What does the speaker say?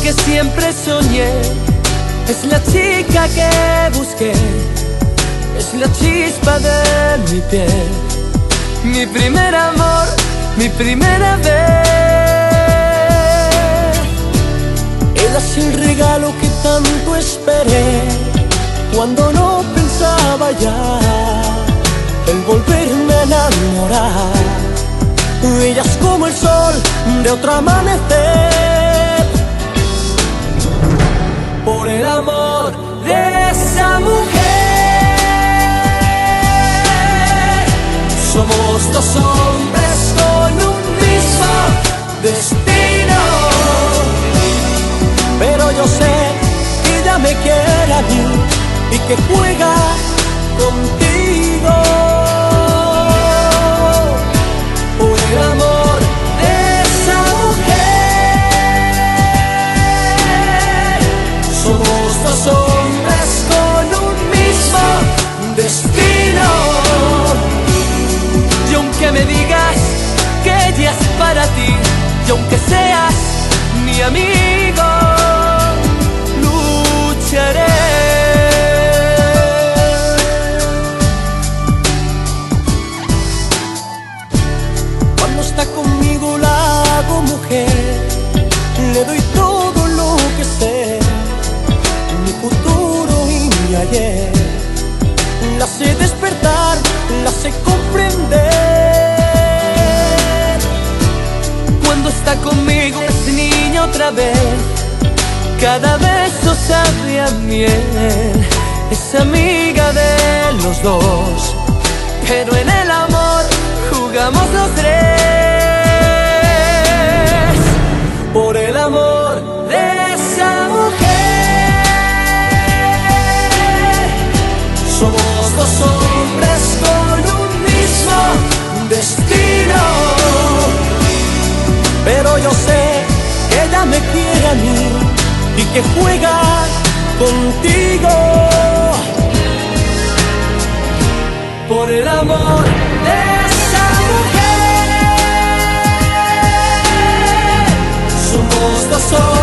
que siempre soñé, es la chica que busqué, es la chispa de mi piel, mi primer amor, mi primera vez. Ella es el regalo que tanto esperé, cuando no pensaba ya en volverme a enamorar. Ella es como el sol de otro amanecer. Por el amor de esa mujer, somos dos hombres con un mismo destino. Pero yo sé que ella me quiere a mí y que juega contigo. Por el amor de esa mujer, somos dos hombres con un mismo destino. Y aunque me digas que ella es para ti, y aunque seas mi amigo, lucharé. Está conmigo la hago mujer, le doy todo lo que sé, mi futuro y mi ayer. La sé despertar, la sé comprender. Cuando está conmigo es niña otra vez, cada beso sabe a miel. Es amiga de los dos, pero en el amor jugamos los tres. Por el amor de esa mujer, somos dos hombres con un mismo destino. Pero yo sé que ella me quiere a mí y que juega contigo. Por el amor de esa mujer, somos dos hombres